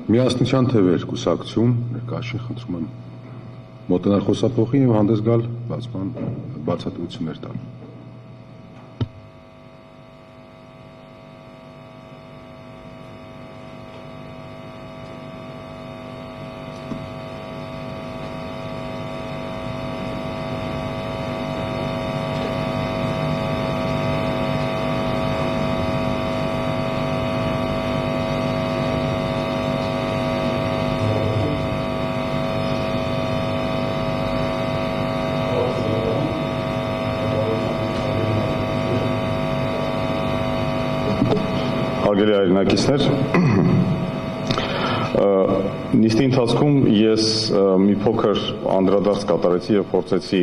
Միասնության թևեր կուսակցություն ներկայացին խնդրում եմ մոտենալ խոսափողին եւ հանդես գալ բացատրություններ տալ։ Հարգելի հայրենակիցներ, նիստի ընթացքում ես մի փոքր անդրադարձ կատարեցի եւ փորձեցի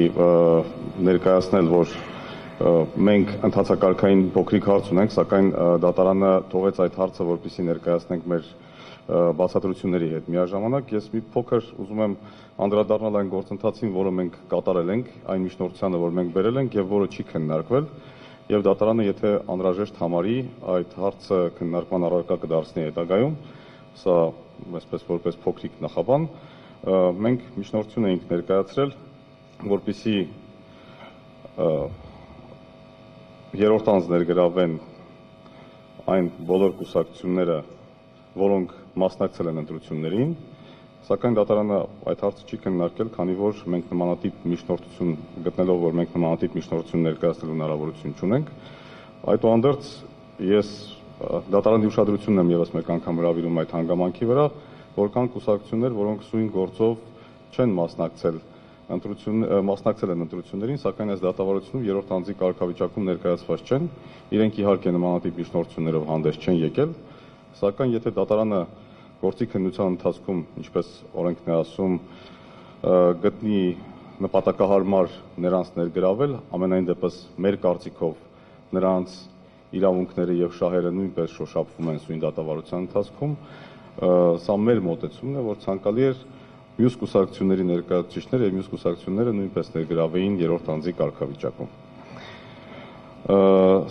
ներկայացնել, որ մենք ընթացակարգային փոքրիկ հարց ունենք, սակայն դատարանը թողեց այդ հարցը, որպեսզի ներկայացնենք մեր բացատրությունների հետ։ Միաժամանակ ես մի փոքր ուզում եմ անդրադառնալ այն գործընթացին, որը մենք կատարել ենք, այն միջնորդությանը, որ մենք բերել ենք եւ որը չի քննարկվել։ Եվ դատարանը, եթե անհրաժեշտ համարի, այդ հարցը քննարկման առարկա կդարձնի հետագայում, սա այսպես որպես փոքրիկ նախաբան, մենք միջնորդություն էինք ներկայացրել, որպեսզի երրորդ անձ ներգրավեն այն բոլոր կուսակցությունները, որոնք մասնակցել են ընտրություններին, սակայն դատարանը այդ հարցը չի քննարկել, քանի որ մենք նմանատիպ միջնորդություն գտնելով, որ մենք նմանատիպ միջնորդություն ներկայացնելու հնարավորություն չունենք, այդուհանդերձ ես դատարանի ուշադրությունն եմ ևս մեկ անգամ հրավիրում այդ հանգամանքի վրա, որ կան կուսակցություններ, որոնք սույն գործով չեն մասնակցել են ընտրություններին, սակայն այս դատավարությունում երրորդ անձի կարգավիճակում ներկայացված չեն, իրենք իհարկե նմանատիպ միջնորդություններով հանդես չեն եկել, սակայն եթե դատարանը գործի քննության ընթացքում, ինչպես օրենքն է ասում, գտնի նպատակահարմար նրանց ներգրավել, ամենայն դեպս մեր կարծիքով նրանց իրավունքները եւ շահերը նույնպես շոշափվում են սույն դատավարության ընթացքում, սա մեր մոտեցումն է, որ ցանկալի էր մյուս կուսակցությունների ներկայացուցիչները եւ մյուս կուսակցությունները նույնպես ներգրավեին երրորդ անձի կարգավիճակում։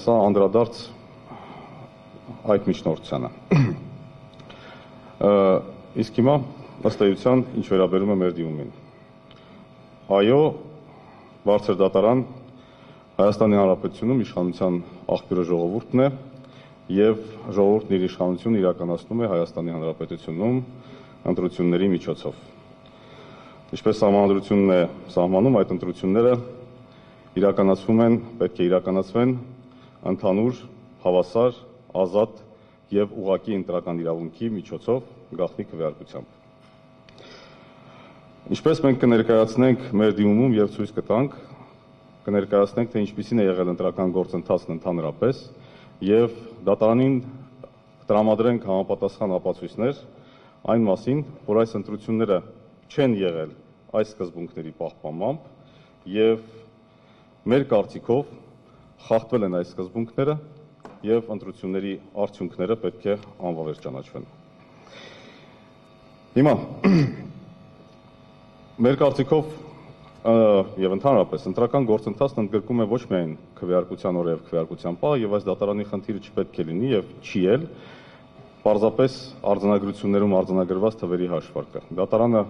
Սա անդրադարձ այդ միջնորդությանը։ Իսկ հիմա ըստ էության ինչ վերաբերում է մեր դիմումին։ Այո, բարձր դատարան Հայաստանի Հանրապետությունում իշխանության աղբյուրը ժողովուրդն է եւ ժողովուրդն իր իշխանությունն իրականացնում է Հայաստանի Հանրապետությունում ընտրությունների միջոցով։ Ինչպես սահմանադրությունն է սահմանում, այդ ընտրությունները իրականացվում են, պետք է իրականացվեն ընդհանուր, հավասար, ազատ եւ ուղղակի ընտրական իրավունքի միջոցով գաղտնի քվեարկությամբ։ Ինչպես մենք կներկայացնենք մեր դիմումում եւ ցույց կտանք, կներկայացնենք, թե ինչպիսին է եղել ընտրական գործընթացն ընդհանրապես եւ դատարանին տրամադրենք համապատասխան ապացույցներ այն մասին, որ այս ընտրությունները չեն եղել այս սկզբունքների պահպանմամբ եւ մեր կարծիքով խախտվել են այս սկզբունքները եւ ընտրությունների արդյունքները պետք է անվավեր ճանաչվեն։ Հիմա մեր կարծիքով եւ ընդհանրապես ընտրական գործընթացն ընդգրկում է ոչ միայն քվեարկության օրը եւ քվեարկության պահը եւ այս դատարանի խնդիրը չպետք է լինի եւ չի էլ պարզապես արձանագրություններում արձանագրված թվերի հաշվարկը։ Դատարանը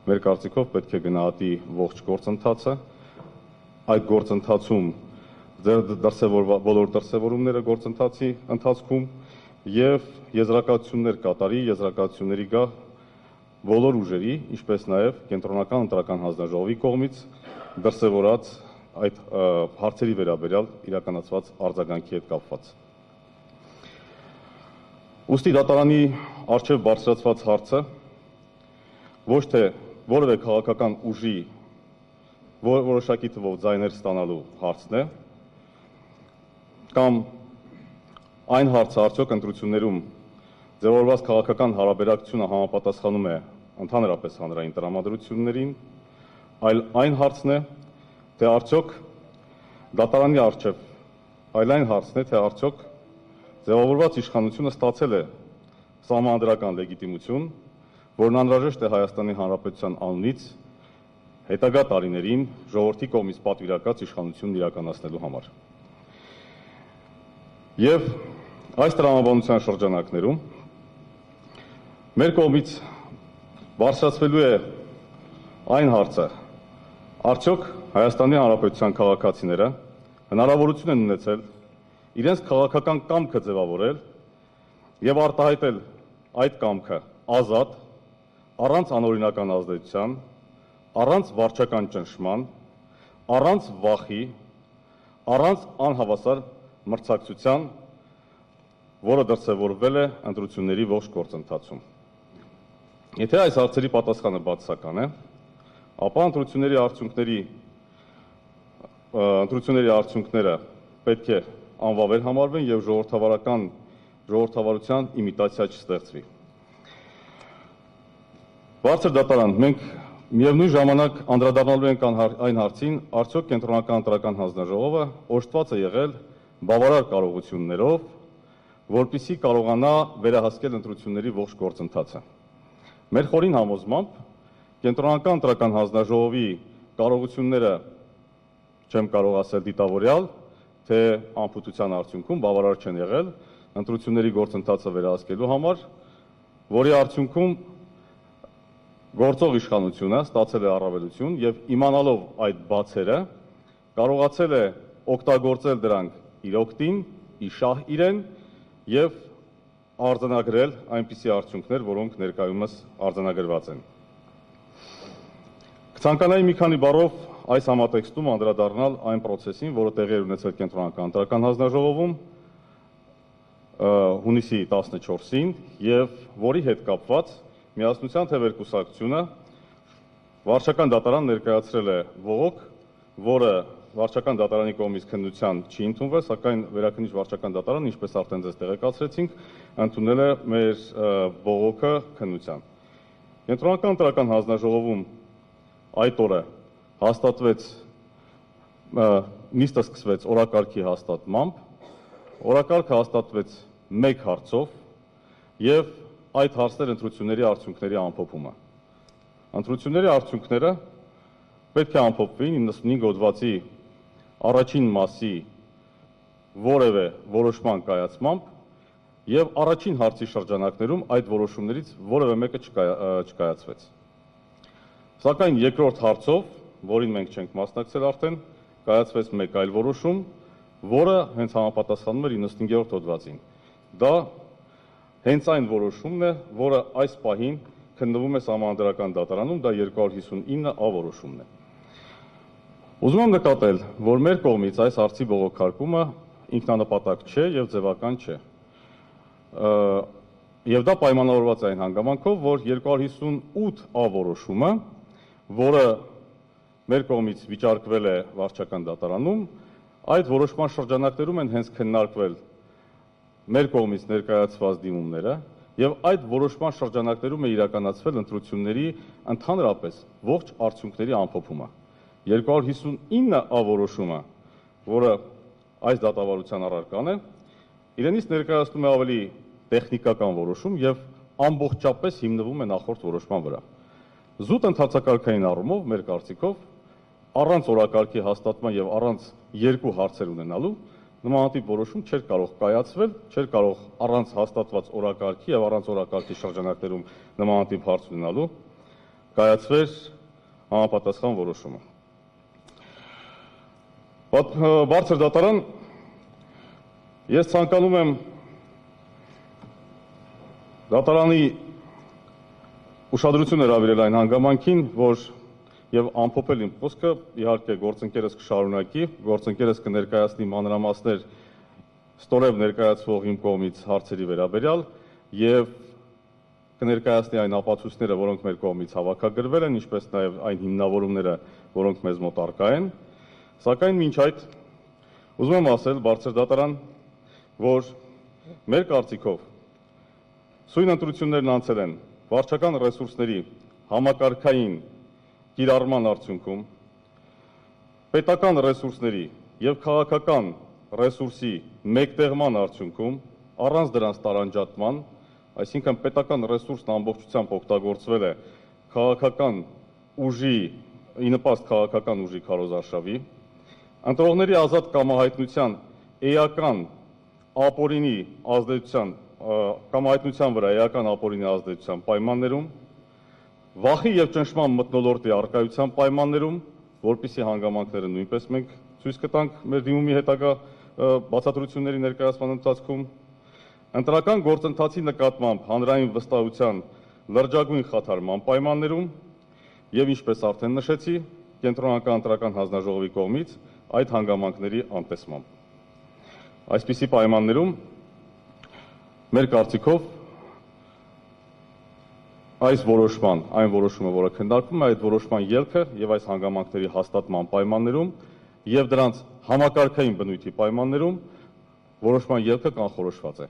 մեր կարծիքով պետք է գնահատի ողջ գործընթացը, այդ գործընթացում բոլոր դրսևորումները գործընթացի ընթացքում եւ եզրակացություններ կատարի, եզրակացությունների գա բոլոր ուժերի, ինչպես նաեւ կենտրոնական ընտրական հանձնաժողովի կողմից դրսևորած այդ հարցերի վերաբերյալ իրականացված արձագանքի հետ կապված։ Ուստի դատարանի արժեվ բարձրացված հարցը ոչ թե որևէ քաղաքական ուժի որոշակի թվով ձայներ ստանալու հարցն է, կամ այն հարցը արդյոք ընտրություններում ձևավորված քաղաքական հարաբերակցությունը համապատասխանում է ընդհանրապես հանրային տրամադրություններին, այլ այն հարցն է, թե արդյոք դատարանի առջև, այլ այն հարցն է, թե արդյոք ձևավորված իշխանությունը ստացել է սահմանադրական լեգիտիմություն, որն անհրաժեշտ է Հայաստանի Հանրապետության անունից հետագա տարիներին ժողովրդի կողմից պատվիրակած իշխանությունն իրականացնելու համար։ Եվ այս տրամաբանության շրջանակներում մեր կողմից բարձրացվելու է այն հարցը, արդյոք Հայաստանի Հանրապետության քաղաքացիները հնարավորություն են ունեցել իրենց քաղաքական կամքը ձևավորել եւ արտահայտել այդ կամքը ազատ, առանց անօրինական ազդեցության, առանց վարչական ճնշման, առանց վախի, առանց անհավասար մրցակցության, որը դրսևորվել է ընտրությունների ողջ գործընթացում։ Եթե այս հարցերի պատասխանը բացասական է, ապա ընտրությունների արդյունքները պետք է անվավեր համարվեն եւ ժողովրդավարության իմիտացիա չստեղծվի։ Բարձր դատարան, մենք միևնույն ժամանակ անդրադառնալու ենք այն հարցին, արդյոք Կենտրոնական ընտրական հանձնաժողովը օժտված է եղել բավարար կարողություններով, որպեսզի կարողանա վերահսկել ընտրությունների ողջ գործընթացը։ Մեր խորին համոզմամբ Կենտրոնական ընտրական հանձնաժողովի կարողությունները չեմ կարող ասել դիտավորյալ, թե անփութության արդյունքում բավարար չեն եղել ընտրությունների գործընթացը վերահսկելու համար, որի արդյունքում գործող իշխանությունը ստացել է առավելություն եւ իմանալով այդ բացերը կարողացել է օգտագործել դրանք իր օգտին, ի շահ իրեն եւ արձանագրել այնպիսի արդյունքներ, որոնք ներկայումս արձանագրված են։ Կցանկանայի մի քանի բառով այս համատեքստում անդրադառնալ այն process-ին, որը տեղի է ունեցել Կենտրոնական ընտրական հանձնաժողովում հունիսի 14-ին եւ որի հետ կապված Միասնության թվեր կուսակցությունը վարչական դատարան ներկայացրել է բողոք, որը վարչական դատարանի կողմից քննության չի ընդունվել, սակայն վերաքննիչ վարչական դատարանը, ինչպես արդեն ձեզ տեղեկացրեցինք, ընդունել է մեր բողոքը քննության։ Կենտրոնական ընտրական հանձնաժողովում այդ օրը հաստատվեց նիստը սկսվեց օրակարգի հաստատմամբ, օրակարգը հաստատվեց մեկ հարցով եւ այդ հարցներ ընտրությունների արդյունքների ամփոփումը։ Ընտրությունների արդյունքները պետք է ամփոփվեին 95 հոդվածի առաջին մասի որևէ որոշման կայացմամբ եւ առաջին հարցի շրջանակներում այդ որոշումներից որևէ մեկը չկայացվեց։ Սակայն երկրորդ հարցով, որին մենք չենք մասնակցել արդեն, կայացվեց մեկ այլ որոշում, որը հենց համապատասխանում էր 95-րդ հոդվածին։ Դա հենց այն որոշումն է, որը այս պահին քննվում է Սահմանադրական դատարանում, դա 259A որոշումն է։ Ուզում եմ նկատել, որ մեր կողմից այս հարցի բողոքարկումը ինքնանպատակ չէ եւ ձևական չէ։ Եվ դա պայմանավորված է այն հանգամանքով, որ 258A որոշումը, որը մեր կողմից վիճարկվել է վարչական դատարանում, այդ որոշման շրջանակներում են հենց քննարկվել մեր կողմից ներկայացված դիմումները եւ այդ որոշման շրջանակներում է իրականացվել ընտրությունների ընդհանրապես ողջ արդյունքների ամփոփումը։ 259A որոշումը, որը այս դատավարության առարկան է, իրենից ներկայացնում է ավելի տեխնիկական որոշում եւ ամբողջապես հիմնվում է նախորդ որոշման վրա։ Զուտ ընթացակարգային առումով մեր կարծիքով առանց օրակարգի հաստատման եւ առանց երկու հարցեր ունենալու նմանատիպ որոշում չէր կարող կայացվել, չէր կարող առանց հաստատված օրակարգի եւ առանց օրակարգի շրջանակներում նմանատիպ հարց ունենալու կայացվեր համապատասխան որոշումը։ Բարձր դատարան, ես ցանկանում եմ դատարանի ուշադրություն հրավիրել այն հանգամանքին, որ եւ ամփոփել իմ խոսքը, իհարկե գործընկերս կշարունակի, գործընկերս կներկայացնի մանրամասներ ստորև ներկայացվող իմ կողմից հարցերի վերաբերյալ եւ կներկայացնի այն ապացույցները, որոնք մեր կողմից հավաքագրվել են, ինչպես նաեւ այն հիմնավորումները, որոնք մեզ մոտ առկա են։ Սակայն մինչ այդ ուզում եմ ասել բարձր դատարան, որ մեր կարծիքով սույն ընտրություններն անցել են վարչական ռեսուրսների համակարգային կիրառման արդյունքում, պետական ռեսուրսների եւ քաղաքական ռեսուրսի մեկտեղման արդյունքում, առանց դրանց տարանջատման, այսինքն պետական ռեսուրսն ամբողջությամբ օգտագործվել է քաղաքական ուժի, ի նպաստ քաղաքական ուժի քարոզարշավի, ընտրողների ազատ կամահայտնության էական ապօրինի ազդեցության կամ հայտնության վրա էական ապօրինի ազդեցության պայմաններում, վախի եւ ճնշման մթնոլորտի առկայության պայմաններում, որպիսի հանգամանքները նույնպես մենք ցույց կտանք մեր դիմումի հետագա բացատրությունների ներկայացման ընթացքում, ընտրական գործընթացի նկատմամբ հանրային վստահության լրջագույն խաթարման պայմաններում եւ ինչպես արդեն նշեցի, կենտրոնական ընտրական հանձնաժողովի կողմից այդ հանգամանքների անտեսմամբ։ Այսպիսի պայմաններում մեր կարծիքով այս որոշման, այն որոշումը, որը քննարկվում է, այդ որոշման ելքը եւ այս հանգամանքների հաստատման պայմաններում եւ դրանց համակարգային բնույթի պայմաններում որոշման ելքը կանխորոշված է։